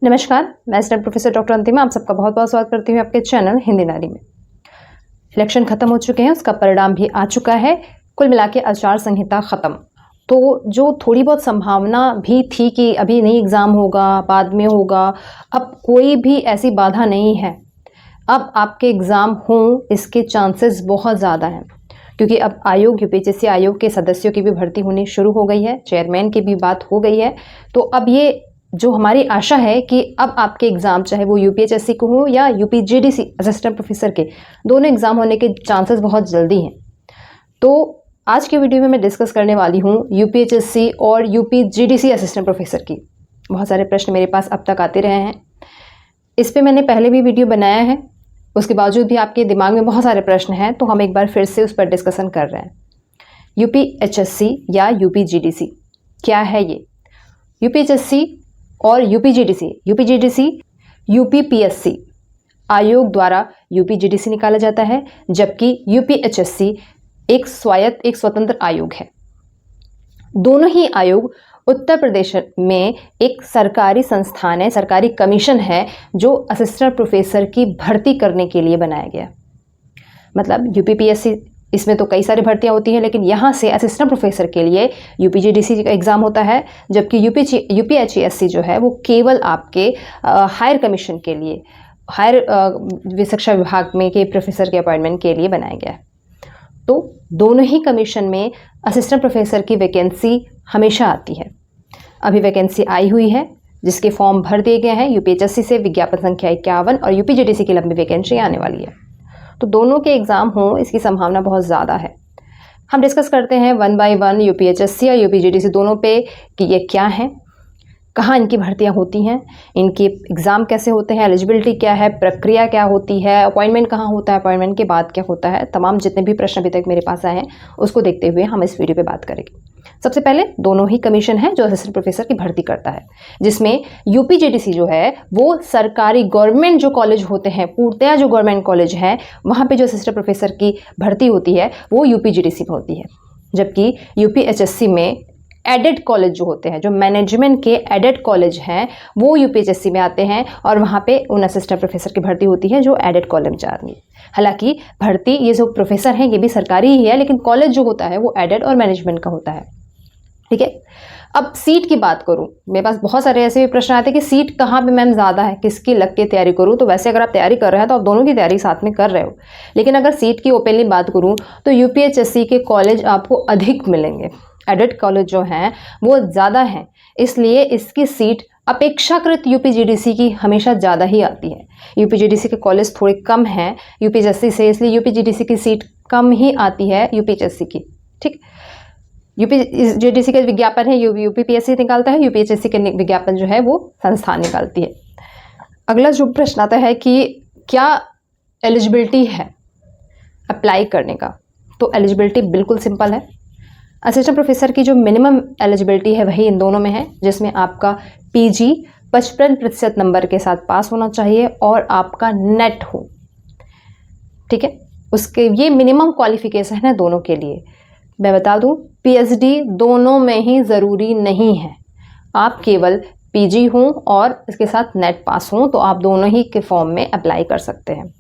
नमस्कार, मैं student professor doctor अंतिमा आप सबका बहुत बहुत स्वागत करती हूँ आपके चैनल हिंदी नारी में। इलेक्शन खत्म हो चुके हैं, उसका परिणाम भी आ चुका है। कुल मिला के आचार संहिता खत्म। तो जो थोड़ी बहुत संभावना भी थी कि अभी नहीं एग्ज़ाम होगा, बाद में होगा, अब कोई भी ऐसी बाधा नहीं है। अब आपके एग्ज़ाम हों इसके चांसेस बहुत ज़्यादा हैं, क्योंकि अब आयोग यूपीएससी आयोग के सदस्यों की भी भर्ती होनी शुरू हो गई है, चेयरमैन की भी बात हो गई है। तो अब ये जो हमारी आशा है कि अब आपके एग्ज़ाम चाहे वो यूपीएचएससी को हो या यूपीजीडीसी असिस्टेंट प्रोफेसर के, दोनों एग्ज़ाम होने के चांसेस बहुत जल्दी हैं। तो आज के वीडियो में मैं डिस्कस करने वाली हूँ यूपीएचएससी और यूपीजीडीसी असिस्टेंट प्रोफेसर की। बहुत सारे प्रश्न मेरे पास अब तक आते रहे हैं। इस पर मैंने पहले भी वीडियो बनाया है, उसके बावजूद भी आपके दिमाग में बहुत सारे प्रश्न हैं, तो हम एक बार फिर से उस पर डिस्कशन कर रहे हैं। यूपीएचएससी या यूपीजीडीसी क्या है ये? यूपीएचएससी और यूपीजीडीसी यूपीपीएससी आयोग द्वारा यूपीजीडीसी निकाला जाता है, जबकि यूपीएचएससी एक स्वतंत्र आयोग है। दोनों ही आयोग उत्तर प्रदेश में एक सरकारी संस्थान है, सरकारी कमीशन है, जो असिस्टेंट प्रोफेसर की भर्ती करने के लिए बनाया गया। मतलब यूपीपीएससी इसमें तो कई सारी भर्तियां होती हैं, लेकिन यहाँ से असिस्टेंट प्रोफेसर के लिए यूपीजीडीसी का एग्ज़ाम होता है, जबकि यूपीएचएससी जो है वो केवल आपके हायर कमीशन के लिए, हायर शिक्षा विभाग में के प्रोफेसर के अपॉइंटमेंट के लिए बनाया गया है। तो दोनों ही कमीशन में असिस्टेंट प्रोफेसर की वैकेंसी हमेशा आती है। अभी वैकेंसी आई हुई है, जिसके फॉर्म भर दिए गए हैं। यूपीएचएससी से विज्ञापन संख्या 51 और यूपीजीडीसी की लंबी वैकेंसी आने वाली है। तो दोनों के एग्ज़ाम हों इसकी संभावना बहुत ज़्यादा है। हम डिस्कस करते हैं वन बाय वन यूपीएचएससी और यूपीजीडीसी दोनों पे कि ये क्या हैं, कहाँ इनकी भर्तियां होती हैं, इनके एग्ज़ाम कैसे होते हैं, एलिजिबिलिटी क्या है, प्रक्रिया क्या होती है, अपॉइंटमेंट कहाँ होता है, अपॉइंटमेंट के बाद क्या होता है। तमाम जितने भी प्रश्न अभी तक मेरे पास आए हैं उसको देखते हुए हम इस वीडियो पे बात करेंगे। सबसे पहले दोनों ही कमीशन है जो असिस्टेंट प्रोफेसर की भर्ती करता है, जिसमें यूपीजीडीसी जो है वो सरकारी गवर्नमेंट जो कॉलेज होते हैं, पूर्णतया जो गवर्नमेंट कॉलेज हैं, वहाँ पे जो असिस्टेंट प्रोफेसर की भर्ती होती है वो यूपीजीडीसी में होती है। जबकि यूपीएचएससी में एडेड कॉलेज जो होते हैं, जो मैनेजमेंट के एडेड कॉलेज हैं, वो यूपीएचएससी में आते हैं और वहाँ पे उन असिस्टेंट प्रोफेसर की भर्ती होती है जो एडेड कॉलेज में आती है। हालांकि भर्ती ये जो प्रोफेसर हैं ये भी सरकारी ही है, लेकिन कॉलेज जो होता है वो एडेड और मैनेजमेंट का होता है। ठीक है, अब सीट की बात करूं, मेरे पास बहुत सारे ऐसे भी प्रश्न आते हैं कि सीट कहाँ पे मैम ज़्यादा है, किसकी लग के तैयारी करूं। तो वैसे अगर आप तैयारी कर रहे हैं तो आप दोनों की तैयारी साथ में कर रहे हो, लेकिन अगर सीट की ओपनली बात करूं तो यूपीएचएससी के कॉलेज आपको अधिक मिलेंगे। एडेड कॉलेज जो हैं वो ज़्यादा हैं, इसलिए इसकी सीट अपेक्षाकृत यूपीजीडीसी की हमेशा ज़्यादा ही आती है। यूपीजीडीसी के कॉलेज थोड़े कम हैं यूपीएचएससी से, इसलिए यूपीजीडीसी की सीट कम ही आती है यूपीएचएससी की। ठीक, यूपीजीडीसी का विज्ञापन है यूपीपीएससी निकालता है, यूपीएचएससी के विज्ञापन जो है वो संस्थान निकालती है। अगला जो प्रश्न आता है कि क्या एलिजिबिलिटी है अप्लाई करने का, तो एलिजिबिलिटी बिल्कुल सिंपल है। असिस्टेंट प्रोफेसर की जो मिनिमम एलिजिबिलिटी है वही इन दोनों में है, जिसमें आपका पीजी 55% नंबर के साथ पास होना चाहिए और आपका नेट हो। ठीक है, उसके ये मिनिमम क्वालिफिकेशन है दोनों के लिए। मैं बता दूं, पीएचडी दोनों में ही ज़रूरी नहीं है। आप केवल पीजी हों और इसके साथ नेट पास हों तो आप दोनों ही के फॉर्म में अप्लाई कर सकते हैं।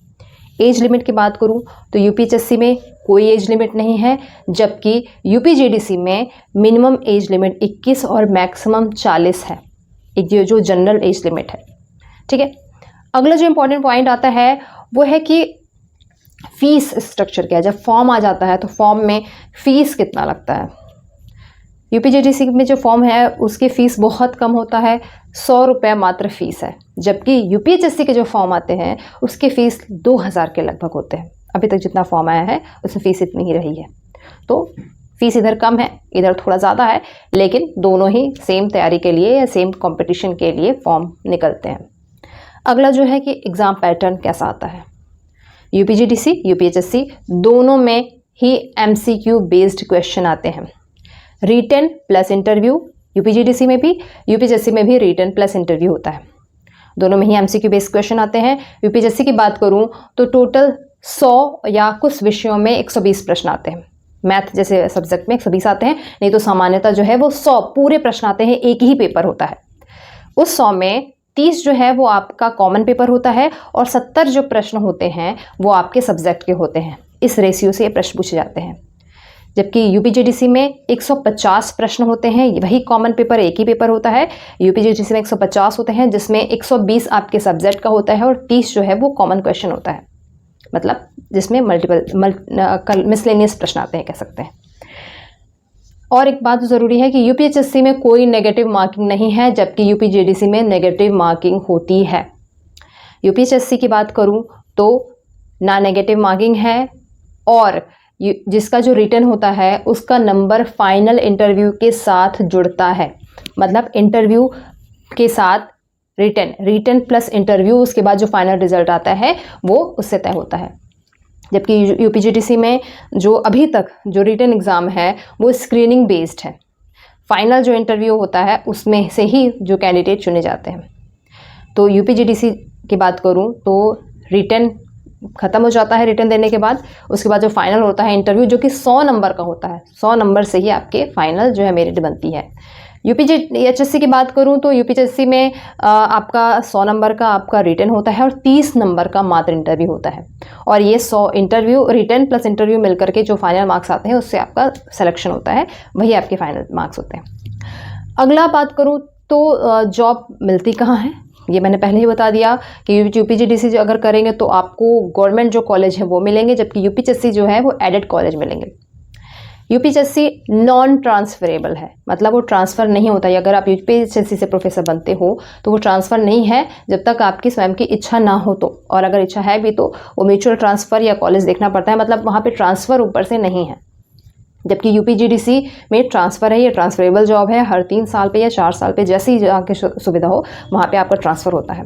एज लिमिट की बात करूं तो यूपीएचएससी में कोई एज लिमिट नहीं है, जबकि यूपीजीडीसी में मिनिमम एज लिमिट 21 और मैक्सिमम 40 है, ये जो जनरल एज लिमिट है। ठीक है, अगला जो इम्पोर्टेंट पॉइंट आता है वो है कि फीस स्ट्रक्चर क्या है। जब फॉर्म आ जाता है तो फॉर्म में फ़ीस कितना लगता है। यूपीजीडीसी में जो फॉर्म है उसकी फ़ीस बहुत कम होता है, 100 रुपये मात्र फ़ीस है, जबकि यूपीएचएससी के जो फॉर्म आते हैं उसकी फ़ीस 2000 के लगभग होते हैं। अभी तक जितना फॉर्म आया है उसमें फ़ीस इतनी ही रही है। तो फ़ीस इधर कम है, इधर थोड़ा ज़्यादा है, लेकिन दोनों ही सेम तैयारी के लिए या सेम कंपटीशन के लिए फॉर्म निकलते हैं। अगला जो है कि एग्ज़ाम पैटर्न कैसा आता है। यूपीजीडीसी यूपीएचएससी दोनों में ही एमसीक्यू बेस्ड क्वेश्चन आते हैं, रिटन प्लस इंटरव्यू। यूपीजीडीसी में भी यूपीएचएससी में भी रिटन प्लस इंटरव्यू होता है। दोनों में ही एमसीक्यू बेस्ड क्वेश्चन आते हैं। यूपीएचएससी की बात करूं तो टोटल 100 या कुछ विषयों में 120 प्रश्न आते हैं। मैथ जैसे सब्जेक्ट में 120 आते हैं, नहीं तो सामान्यतः जो है वो 100 पूरे प्रश्न आते हैं, एक ही पेपर होता है। उस 100 में 30 जो है वो आपका कॉमन पेपर होता है और 70 जो प्रश्न होते हैं वो आपके सब्जेक्ट के होते हैं। इस रेशियो से ये प्रश्न पूछे जाते हैं। जबकि यूपीजीडीसी में 150 प्रश्न होते हैं, वही कॉमन पेपर एक ही पेपर होता है। यूपीजीडीसी में 150 होते हैं जिसमें 120 आपके सब्जेक्ट का होता है और 30 जो है वो कॉमन क्वेश्चन होता है, मतलब जिसमें मल्टीपल मिसलेनियस प्रश्न आते हैं, कह सकते हैं। और एक बात ज़रूरी है कि यूपीएचएससी में कोई नेगेटिव मार्किंग नहीं है, जबकि यूपीजीडीसी में नेगेटिव मार्किंग होती है। यूपीएचएससी की बात करूं तो ना नेगेटिव मार्किंग है, और जिसका जो रिटन होता है उसका नंबर फाइनल इंटरव्यू के साथ जुड़ता है। मतलब इंटरव्यू के साथ रिटन प्लस इंटरव्यू, उसके बाद जो फाइनल रिजल्ट आता है वो उससे तय होता है। जबकि यूपीजीडीसी में जो अभी तक जो रिटन एग्ज़ाम है वो स्क्रीनिंग बेस्ड है। फाइनल जो इंटरव्यू होता है उसमें से ही जो कैंडिडेट चुने जाते हैं। तो यूपीजीडीसी की बात करूं तो रिटन ख़त्म हो जाता है रिटन देने के बाद, उसके बाद जो फाइनल होता है इंटरव्यू, जो कि 100 नंबर का होता है। 100 नंबर से ही आपके फाइनल जो है मेरिट बनती है। यूपीएचएससी की बात करूं तो यूपीएचएससी में आपका 100 नंबर का आपका रिटन होता है और 30 नंबर का मात्र इंटरव्यू होता है। और ये 100 इंटरव्यू, रिटन प्लस इंटरव्यू मिलकर के जो फाइनल मार्क्स आते हैं उससे आपका सिलेक्शन होता है, वही आपके फाइनल मार्क्स होते हैं। अगला बात करूँ तो जॉब मिलती कहाँ है, ये मैंने पहले ही बता दिया कि यूपीजीडीसी अगर करेंगे तो आपको गवर्नमेंट जो कॉलेज है वो मिलेंगे, जबकि यूपीएचएससी जो है वो एडेड कॉलेज मिलेंगे। यूपीएचएससी नॉन ट्रांसफरेबल है, मतलब वो ट्रांसफ़र नहीं होता है। अगर आप यूपीएचएससी से प्रोफेसर बनते हो तो वो ट्रांसफ़र नहीं है जब तक आपकी स्वयं की इच्छा ना हो तो, और अगर इच्छा है भी तो वो म्यूचुअल ट्रांसफ़र या कॉलेज देखना पड़ता है, मतलब वहाँ पे ट्रांसफ़र ऊपर से नहीं है। जबकि यूपीजीडीसी में ट्रांसफ़र है, ये ट्रांसफरेबल जॉब है, हर 3 साल पे या 4 साल पे जैसी आपकी सुविधा हो वहाँ पे आपका ट्रांसफ़र होता है।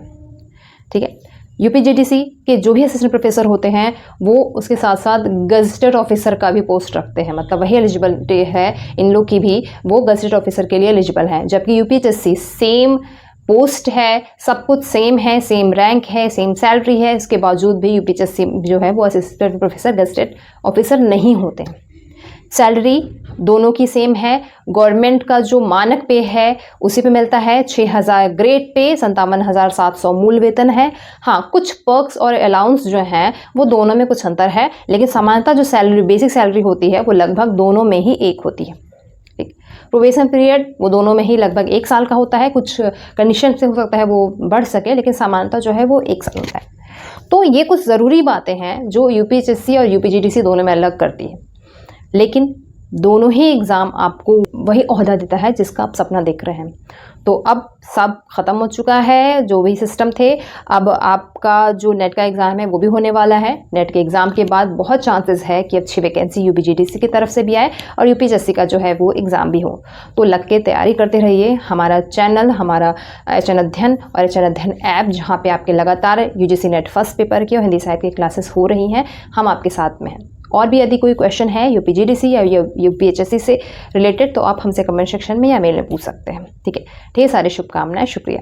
ठीक है। यूपीजीडीसी के जो भी असिस्टेंट प्रोफेसर होते हैं वो उसके साथ साथ गजेटेड ऑफिसर का भी पोस्ट रखते हैं, मतलब वही एलिजिबिलिटी है इन लोग की भी, वो गजेटेड ऑफिसर के लिए एलिजिबल हैं। जबकि यूपीएचएससी सेम पोस्ट है, सब कुछ सेम है, सेम रैंक है, सेम सैलरी है, इसके बावजूद भी यूपीएचएससी जो है वो असिस्टेंट प्रोफेसर गजेटेड ऑफिसर नहीं होते हैं। सैलरी दोनों की सेम है। गवर्नमेंट का जो मानक पे है उसी पे मिलता है 6000 ग्रेड पे, 57,700 मूल वेतन है। हाँ, कुछ पर्क्स और अलाउंस जो हैं वो दोनों में कुछ अंतर है, लेकिन सामान्यतः जो सैलरी, बेसिक सैलरी होती है वो लगभग दोनों में ही एक होती है। ठीक। प्रोबेशन पीरियड वो दोनों में ही लगभग 1 साल का होता है, कुछ कंडीशन से हो सकता है वो बढ़ सके, लेकिन सामान्यतः जो है वो 1 साल होता है। तो ये कुछ ज़रूरी बातें हैं जो यूपीएचएससी और यूपीजीडीसी दोनों में अलग करती है, लेकिन दोनों ही एग्ज़ाम आपको वही ओहदा देता है जिसका आप सपना देख रहे हैं। तो अब सब ख़त्म हो चुका है, जो भी सिस्टम थे। अब आपका जो नेट का एग्ज़ाम है वो भी होने वाला है। नेट के एग्ज़ाम के बाद बहुत चांसेस है कि अच्छी वैकेंसी यूपीजीडीसी की तरफ से भी आए और यूपीएचएससी का जो है वो एग्ज़ाम भी हो। तो लग के तैयारी करते रहिए। हमारा चैनल, हमारा एचएन अध्ययन और एचएन अध्ययन ऐप, जहाँ पे आपके लगातार यूजीसी नेट फर्स्ट पेपर की और हिंदी साहित्य की क्लासेस हो रही हैं, हम आपके साथ में हैं। और भी यदि कोई क्वेश्चन है यूपीजीडीसी या यूपीएचएससी से रिलेटेड तो आप हमसे कमेंट सेक्शन में या मेल में पूछ सकते हैं। ठीक है, ढेर सारी शुभकामनाएं, शुक्रिया।